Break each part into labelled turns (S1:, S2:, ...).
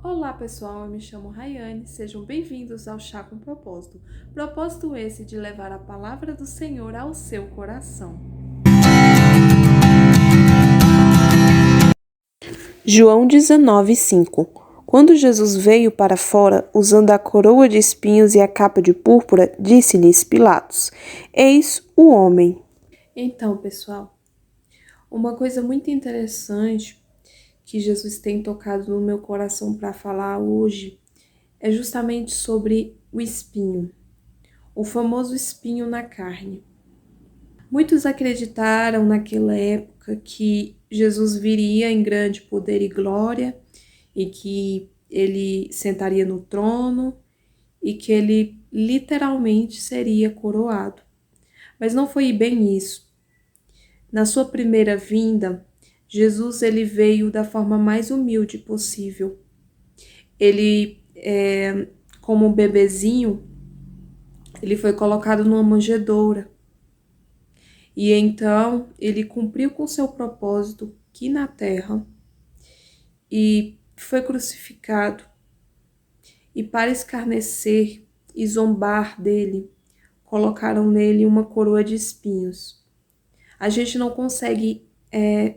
S1: Olá pessoal, eu me chamo Rayane, sejam bem-vindos ao Chá com Propósito. Propósito esse de levar a palavra do Senhor ao seu coração.
S2: João 19:5. Quando Jesus veio para fora, usando a coroa de espinhos e a capa de púrpura, disse-lhes Pilatos: Eis o homem.
S1: Então, pessoal, uma coisa muito interessante que Jesus tem tocado no meu coração para falar hoje é justamente sobre o espinho, o famoso espinho na carne. Muitos acreditaram naquela época que Jesus viria em grande poder e glória e que ele sentaria no trono e que ele literalmente seria coroado. Mas não foi bem isso. Na sua primeira vinda, Jesus ele veio da forma mais humilde possível. Ele, como um bebezinho, ele foi colocado numa manjedoura. E então ele cumpriu com seu propósito aqui na terra e foi crucificado. E para escarnecer e zombar dele, colocaram nele uma coroa de espinhos. A gente não consegue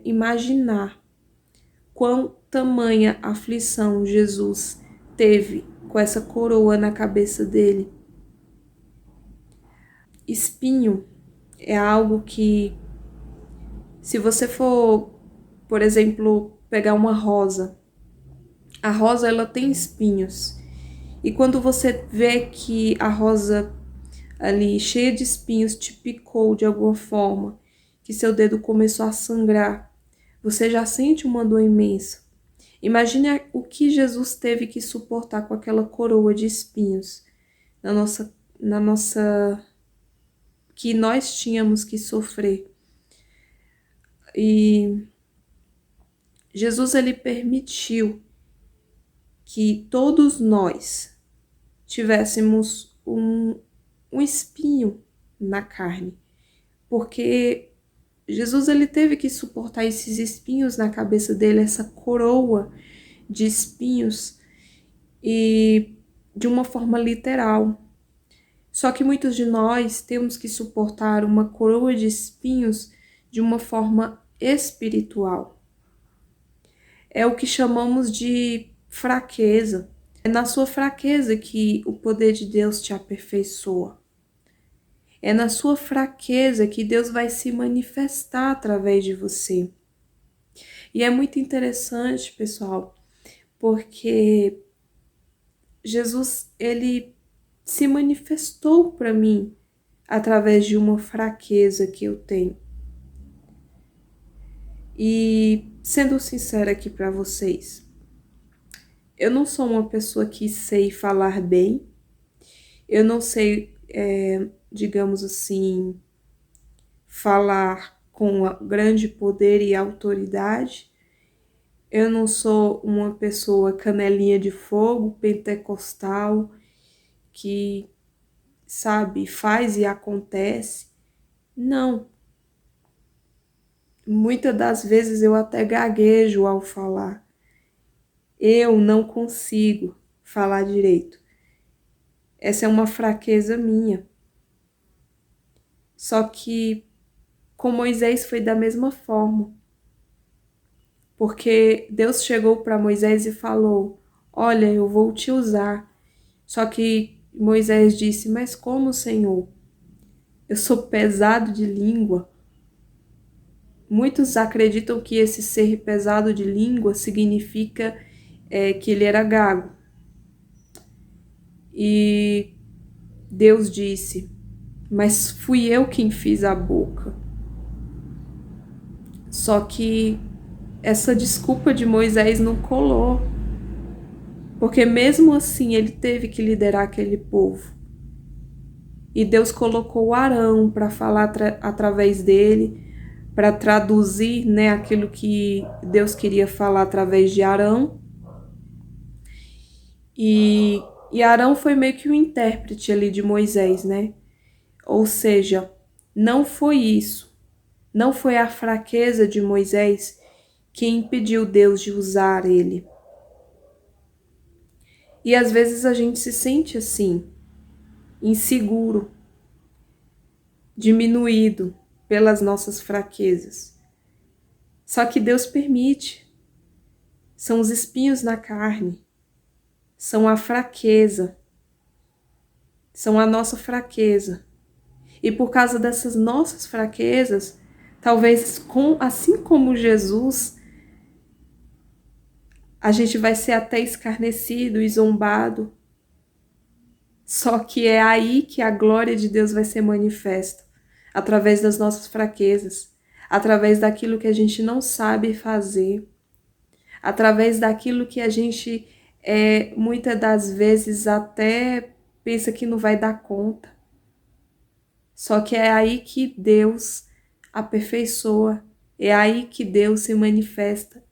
S1: imaginar quão tamanha aflição Jesus teve com essa coroa na cabeça dele. Espinho é algo que, se você for, por exemplo, pegar uma rosa, a rosa ela tem espinhos. E quando você vê que a rosa ali cheia de espinhos te picou de alguma forma, que seu dedo começou a sangrar, você já sente uma dor imensa. Imagine o que Jesus teve que suportar com aquela coroa de espinhos na nossa que nós tínhamos que sofrer. E Jesus ele permitiu que todos nós tivéssemos um espinho na carne, porque Jesus ele teve que suportar esses espinhos na cabeça dele, essa coroa de espinhos, e de uma forma literal. Só que muitos de nós temos que suportar uma coroa de espinhos de uma forma espiritual. É o que chamamos de fraqueza. É na sua fraqueza que o poder de Deus te aperfeiçoa. É na sua fraqueza que Deus vai se manifestar através de você. E é muito interessante, pessoal, porque Jesus, ele se manifestou para mim através de uma fraqueza que eu tenho. E sendo sincera aqui para vocês, eu não sou uma pessoa que sei falar bem, eu não sei, digamos assim, falar com grande poder e autoridade. Eu não sou uma pessoa canelinha de fogo, pentecostal, que, sabe, faz e acontece. Não. Muitas das vezes eu até gaguejo ao falar. Eu não consigo falar direito. Essa é uma fraqueza minha. Só que com Moisés foi da mesma forma. Porque Deus chegou para Moisés e falou: Olha, eu vou te usar. Só que Moisés disse: Mas como, Senhor? Eu sou pesado de língua. Muitos acreditam que esse ser pesado de língua significa que ele era gago. E Deus disse: Mas fui eu quem fiz a boca. Só que essa desculpa de Moisés não colou, porque mesmo assim ele teve que liderar aquele povo. E Deus colocou Arão para falar através dele, para traduzir, né, aquilo que Deus queria falar através de Arão. E Arão foi meio que o intérprete ali de Moisés, né? Ou seja, não foi isso, não foi a fraqueza de Moisés que impediu Deus de usar ele. E às vezes a gente se sente assim, inseguro, diminuído pelas nossas fraquezas. Só que Deus permite. São os espinhos na carne, são a fraqueza, são a nossa fraqueza. E por causa dessas nossas fraquezas, talvez assim como Jesus, a gente vai ser até escarnecido e zombado. Só que é aí que a glória de Deus vai ser manifesta, através das nossas fraquezas, através daquilo que a gente não sabe fazer, através daquilo que a gente muitas das vezes até pensa que não vai dar conta. Só que é aí que Deus aperfeiçoa, é aí que Deus se manifesta,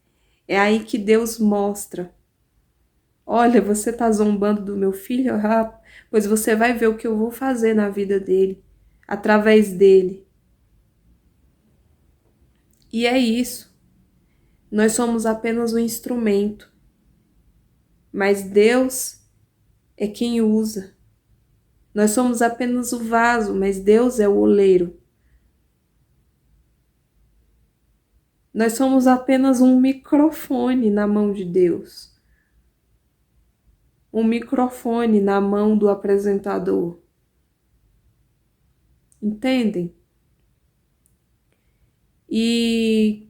S1: é aí que Deus mostra. Olha, você está zombando do meu filho? Ah, pois você vai ver o que eu vou fazer na vida dele, através dele. E é isso. Nós somos apenas um instrumento, mas Deus é quem usa. Nós somos apenas o vaso, mas Deus é o oleiro. Nós somos apenas um microfone na mão de Deus. Um microfone na mão do apresentador. Entendem? E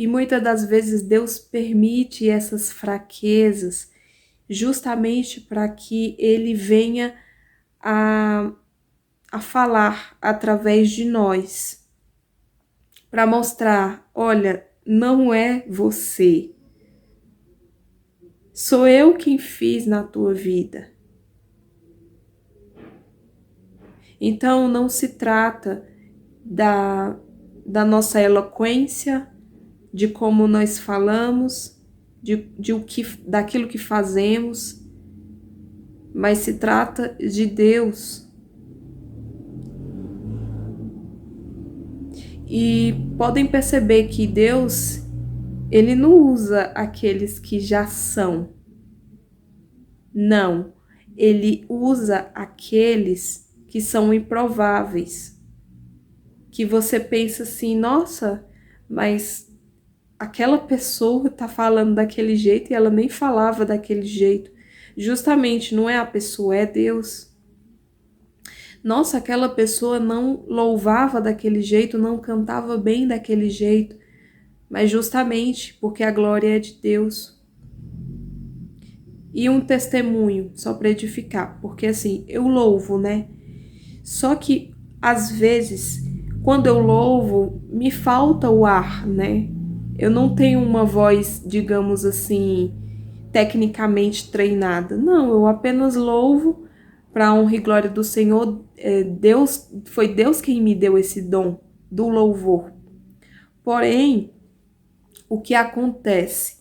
S1: muitas das vezes Deus permite essas fraquezas justamente para que Ele venha a falar através de nós, para mostrar, olha, não é você, sou eu quem fiz na tua vida. Então não se trata da nossa eloquência, de como nós falamos, daquilo que fazemos, mas se trata de Deus. E podem perceber que Deus, Ele não usa aqueles que já são. Não, Ele usa aqueles que são improváveis. Que você pensa assim, nossa, mas aquela pessoa está falando daquele jeito e ela nem falava daquele jeito. Justamente não é a pessoa, é Deus. Nossa, aquela pessoa não louvava daquele jeito, não cantava bem daquele jeito, mas justamente porque a glória é de Deus. E um testemunho, só para edificar, porque assim, eu louvo, né? Só que às vezes, quando eu louvo, me falta o ar, né? Eu não tenho uma voz, digamos assim, tecnicamente treinada. Não, eu apenas louvo para a honra e glória do Senhor. Foi Deus quem me deu esse dom do louvor. Porém, o que acontece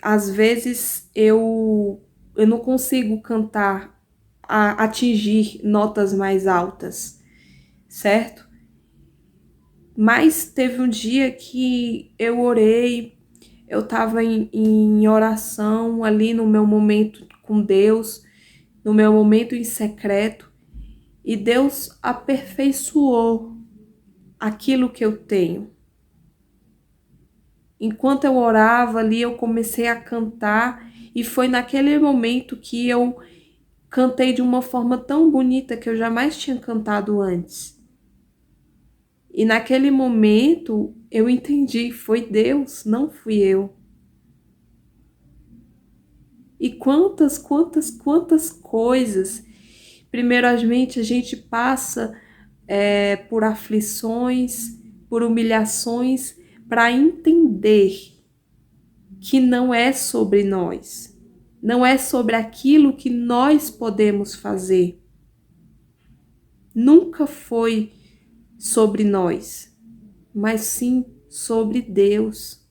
S1: às vezes eu não consigo cantar, atingir notas mais altas, certo? Mas teve um dia que eu orei, eu estava em oração ali no meu momento com Deus, no meu momento em secreto, e Deus aperfeiçoou aquilo que eu tenho. Enquanto eu orava ali, eu comecei a cantar, e foi naquele momento que eu cantei de uma forma tão bonita que eu jamais tinha cantado antes. E naquele momento eu entendi, foi Deus, não fui eu. E quantas coisas. Primeiramente, a gente passa por aflições, por humilhações, para entender que não é sobre nós, não é sobre aquilo que nós podemos fazer. Nunca foi sobre nós, mas sim sobre Deus.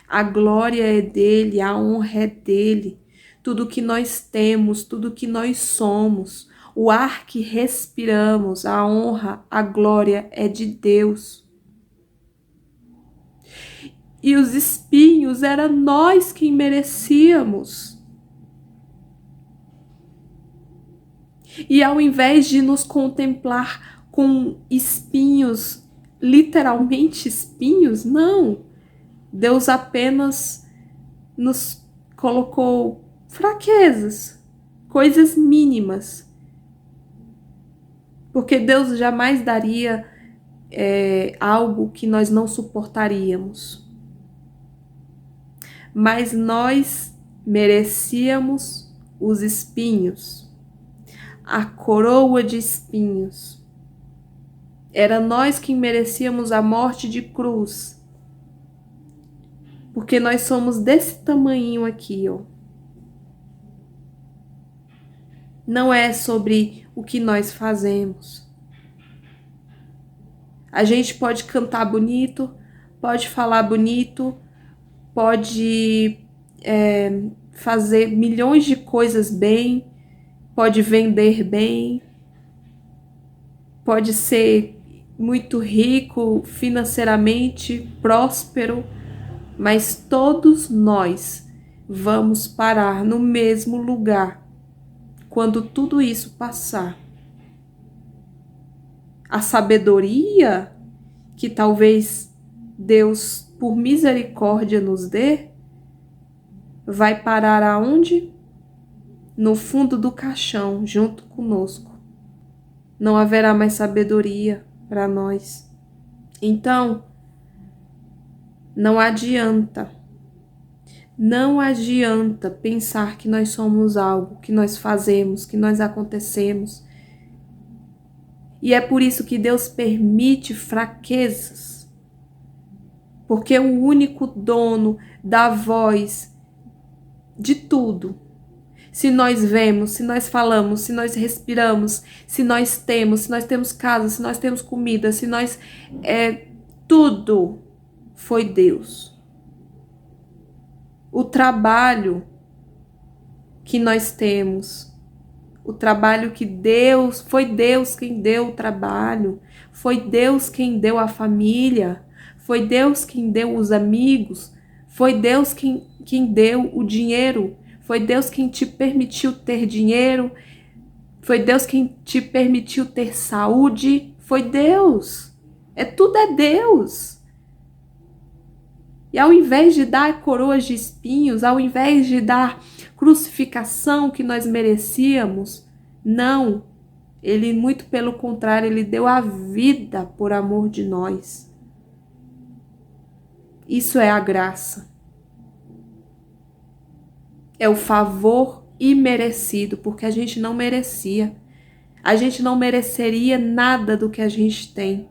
S1: A glória é dele, a honra é dele. Tudo que nós temos, tudo que nós somos, o ar que respiramos, a honra, a glória é de Deus. E os espinhos era nós quem merecíamos. E ao invés de nos contemplar com espinhos, literalmente espinhos, não. Deus apenas nos colocou fraquezas, coisas mínimas. Porque Deus jamais daria algo que nós não suportaríamos. Mas nós merecíamos os espinhos, a coroa de espinhos. Era nós que merecíamos a morte de cruz. Porque nós somos desse tamanhinho aqui, ó. Não é sobre o que nós fazemos. A gente pode cantar bonito, pode falar bonito, pode fazer milhões de coisas bem, pode vender bem, pode ser muito rico financeiramente, próspero, mas todos nós vamos parar no mesmo lugar quando tudo isso passar. A sabedoria que talvez Deus, por misericórdia, nos dê, vai parar aonde? No fundo do caixão, junto conosco. Não haverá mais sabedoria para nós. Então, não adianta pensar que nós somos algo, que nós fazemos, que nós acontecemos. E é por isso que Deus permite fraquezas. Porque o único dono da voz de tudo, se nós vemos, se nós falamos, se nós respiramos, se nós temos casa, se nós temos comida, se nós... tudo foi Deus. O trabalho que nós temos, o trabalho que Deus, foi Deus quem deu o trabalho, foi Deus quem deu a família, foi Deus quem deu os amigos, foi Deus quem deu o dinheiro, foi Deus quem te permitiu ter dinheiro, foi Deus quem te permitiu ter saúde, foi Deus. Tudo é Deus. E ao invés de dar coroas de espinhos, ao invés de dar crucificação que nós merecíamos, não. Ele, muito pelo contrário, ele deu a vida por amor de nós. Isso é a graça. É o favor imerecido, porque a gente não merecia. A gente não mereceria nada do que a gente tem.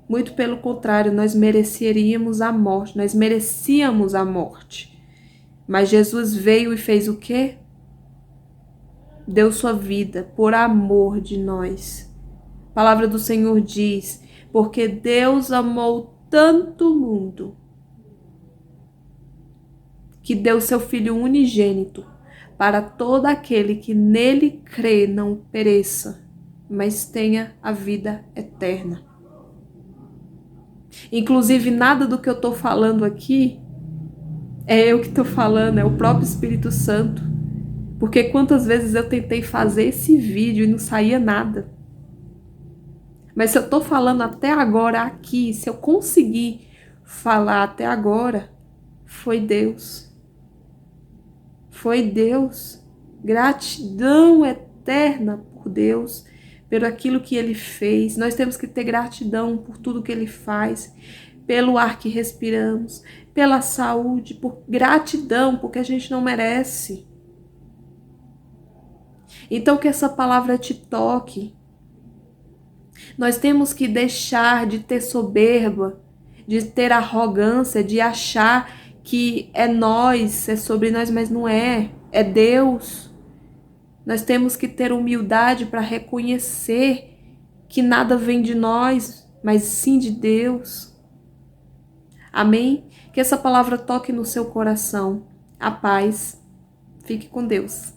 S1: Muito pelo contrário, nós mereceríamos a morte, nós merecíamos a morte. Mas Jesus veio e fez o quê? Deu sua vida por amor de nós. A palavra do Senhor diz, porque Deus amou tanto o mundo, que deu seu Filho unigênito, para todo aquele que nele crê não pereça, mas tenha a vida eterna. Inclusive, nada do que eu estou falando aqui é eu que estou falando, é o próprio Espírito Santo. Porque quantas vezes eu tentei fazer esse vídeo e não saía nada. Mas se eu estou falando até agora aqui, se eu conseguir falar até agora, foi Deus. Foi Deus. Gratidão eterna por Deus, pelo aquilo que Ele fez. Nós temos que ter gratidão por tudo que Ele faz, pelo ar que respiramos, pela saúde, por gratidão, porque a gente não merece. Então que essa palavra te toque. Nós temos que deixar de ter soberba, de ter arrogância, de achar que é nós, é sobre nós, mas não é. É Deus. Nós temos que ter humildade para reconhecer que nada vem de nós, mas sim de Deus. Amém? Que essa palavra toque no seu coração. A paz. Fique com Deus.